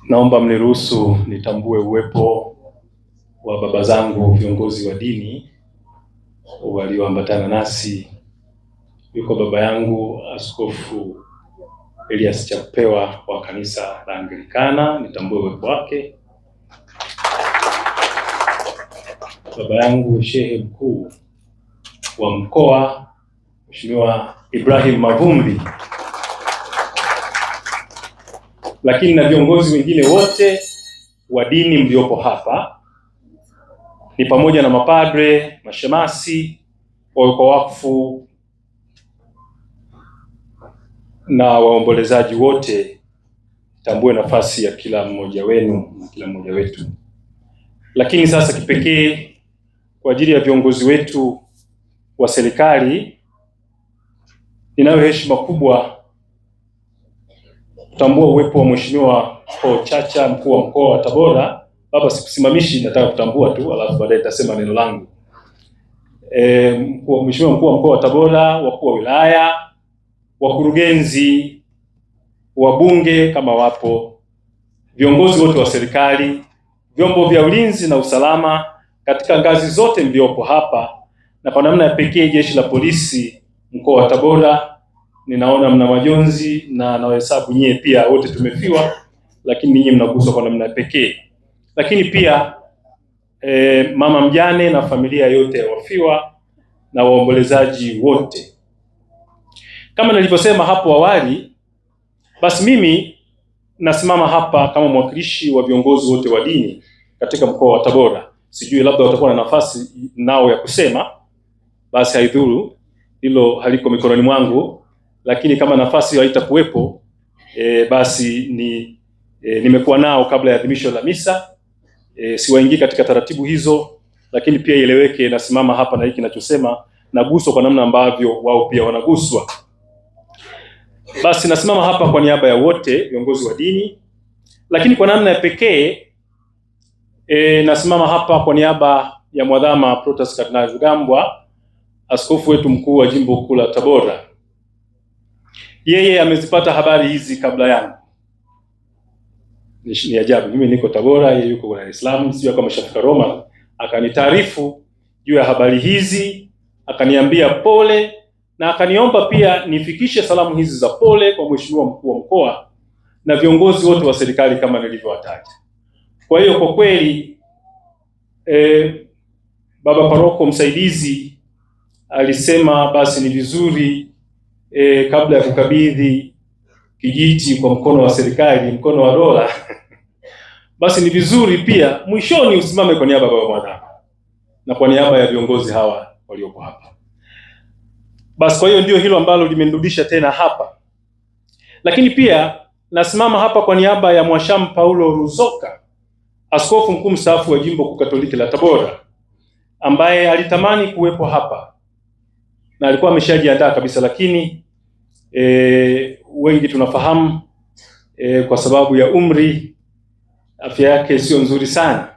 Naomba mniruhusu nitambue uwepo wa baba zangu viongozi wa dini walioambatana nasi. Yuko baba yangu Askofu Elias Chakupewa wa kanisa la Anglikana, nitambue uwepo wake. Baba yangu Shehe mkuu wa mkoa Mheshimiwa Ibrahim Mavumbi, lakini na viongozi wengine wote wa dini mliopo hapa, ni pamoja na mapadre, mashemasi, wawekwa wakfu na waombolezaji wote. Tambue nafasi ya kila mmoja wenu na kila mmoja wetu. Lakini sasa kipekee kwa ajili ya viongozi wetu wa serikali, ninayo heshima kubwa kutambua uwepo wa Mheshimiwa Paul Chacha, mkuu wa mkoa wa Tabora. Baba, sikusimamishi, nataka kutambua tu, alafu baadaye nitasema neno langu. Mheshimiwa mkuu wa mkoa wa Tabora, wakuu wa wilaya, wakurugenzi, wabunge kama wapo, viongozi wote wa serikali, vyombo vya ulinzi na usalama katika ngazi zote mliopo hapa, na kwa namna ya pekee jeshi la polisi mkoa wa Tabora. Ninaona mna majonzi na nawahesabu nyie pia wote tumefiwa, lakini ninyi mnaguswa kwa namna ya pekee. Lakini pia mama mjane na familia yote ya wafiwa na waombolezaji wote. Kama nilivyosema hapo awali, basi mimi nasimama hapa kama mwakilishi wa viongozi wote wa dini katika mkoa wa Tabora. Sijui labda watakuwa na nafasi nao ya kusema, basi haidhuru, hilo haliko mikononi mwangu, lakini kama nafasi haitakuwepo, basi nimekuwa nao kabla ya adhimisho la misa. Siwaingii katika taratibu hizo, lakini pia ieleweke, nasimama hapa na hiki ninachosema naguswa kwa namna ambavyo wao pia wanaguswa. Basi nasimama hapa kwa niaba ya wote viongozi wa dini, lakini kwa namna ya pekee nasimama hapa kwa niaba ya Mwadhama Protas Kardinali Rugambwa, askofu wetu mkuu wa jimbo kuu la Tabora. Yeye amezipata habari hizi kabla yangu. Ni ajabu, mimi niko Tabora, yeye yuko Dar es Salaam, sio kama shafika Roma, akanitaarifu juu ya habari hizi, akaniambia pole, na akaniomba pia nifikishe salamu hizi za pole kwa Mheshimiwa mkuu wa mkoa na viongozi wote wa serikali kama nilivyowataja. Kwa hiyo kwa kweli baba paroko msaidizi alisema basi ni vizuri kabla ya kukabidhi kijiti kwa mkono wa serikali, mkono wa dola basi ni vizuri pia mwishoni usimame kwa niaba ya baba Mwadhama na kwa niaba ya viongozi hawa waliopo hapa. Basi kwa hiyo ndio hilo ambalo limenirudisha tena hapa. Lakini pia nasimama hapa kwa niaba ya Mwashamu Paulo Ruzoka, askofu mkuu mstaafu wa jimbo kuu Katoliki la Tabora, ambaye alitamani kuwepo hapa na alikuwa ameshajiandaa kabisa, lakini wengi tunafahamu kwa sababu ya umri, afya yake sio nzuri sana.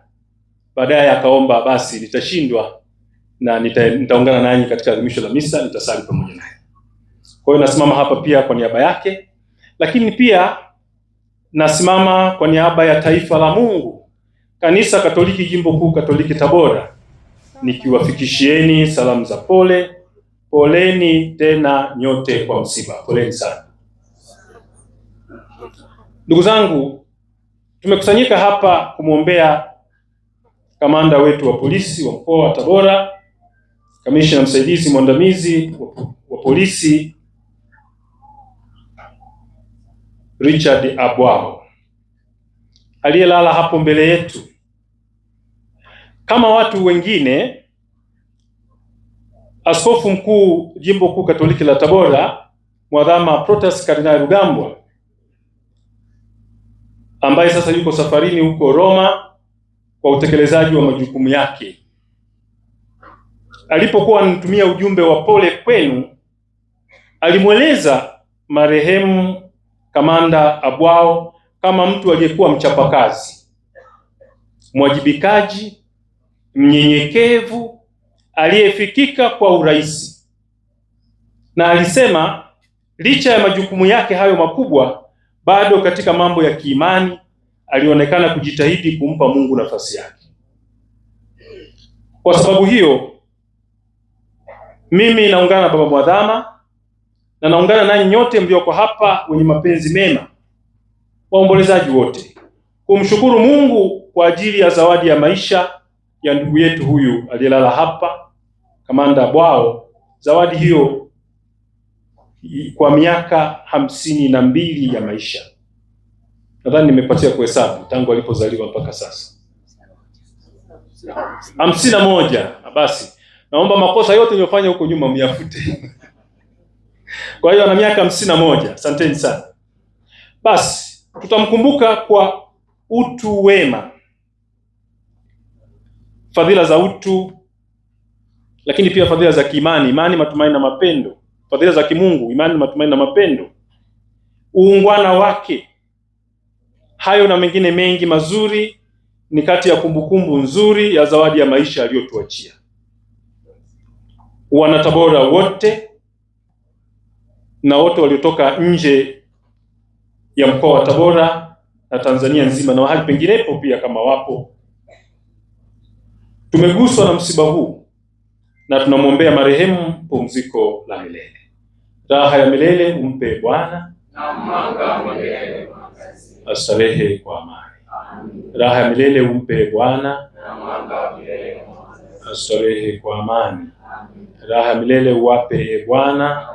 Baadaye akaomba basi nitashindwa na nitaungana nanyi katika adhimisho la misa, nitasali pamoja naye. Kwa hiyo nasimama hapa pia kwa niaba yake, lakini pia nasimama kwa niaba ya taifa la Mungu, Kanisa Katoliki Jimbo Kuu Katoliki Tabora, nikiwafikishieni salamu za pole. Poleni tena nyote kwa msiba. Poleni sana. Ndugu zangu, tumekusanyika hapa kumwombea kamanda wetu wa polisi wa mkoa wa Tabora, kamishna msaidizi mwandamizi wa polisi Richard Abwao, aliyelala hapo mbele yetu. Kama watu wengine, askofu mkuu jimbo kuu Katoliki la Tabora, Mwadhama Protas Kardinali Rugambwa, ambaye sasa yuko safarini huko Roma kwa utekelezaji wa majukumu yake, alipokuwa anatumia ujumbe wa pole kwenu, alimweleza marehemu kamanda Abwao kama mtu aliyekuwa mchapakazi, mwajibikaji, mnyenyekevu, aliyefikika kwa urahisi. Na alisema licha ya majukumu yake hayo makubwa, bado katika mambo ya kiimani alionekana kujitahidi kumpa Mungu nafasi yake. Kwa sababu hiyo, mimi naungana na Baba Mwadhama na naungana nanyi nyote mlioko hapa wenye mapenzi mema, waombolezaji wote, kumshukuru Mungu kwa ajili ya zawadi ya maisha ya ndugu yetu huyu aliyelala hapa, Kamanda Bwao. Zawadi hiyo kwa miaka 52 ya maisha. Nadhani nimepatia kuhesabu tangu alipozaliwa mpaka sasa. 51. Basi naomba makosa yote niliyofanya huko nyuma myafute. Kwa hiyo ana miaka 51. Asanteni sana. Basi tutamkumbuka kwa utu wema, fadhila za utu, lakini pia fadhila za kiimani, imani, matumaini na mapendo, fadhila za kimungu, imani, matumaini na mapendo, uungwana wake. Hayo na mengine mengi mazuri ni kati ya kumbukumbu nzuri ya zawadi ya maisha aliyotuachia. Wanatabora wote na wote waliotoka nje ya mkoa wa Tabora na Tanzania nzima na mahali penginepo pia kama wapo, tumeguswa na msiba huu na tunamwombea marehemu pumziko la milele. Raha ya milele umpe Bwana, na mwanga wa milele astarehe kwa amani. Raha ya milele umpe Bwana, na mwanga wa milele astarehe kwa amani. Raha ya milele uwape Bwana,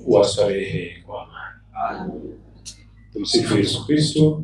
wastarehe kwa amani. Tumsifu Yesu Kristo.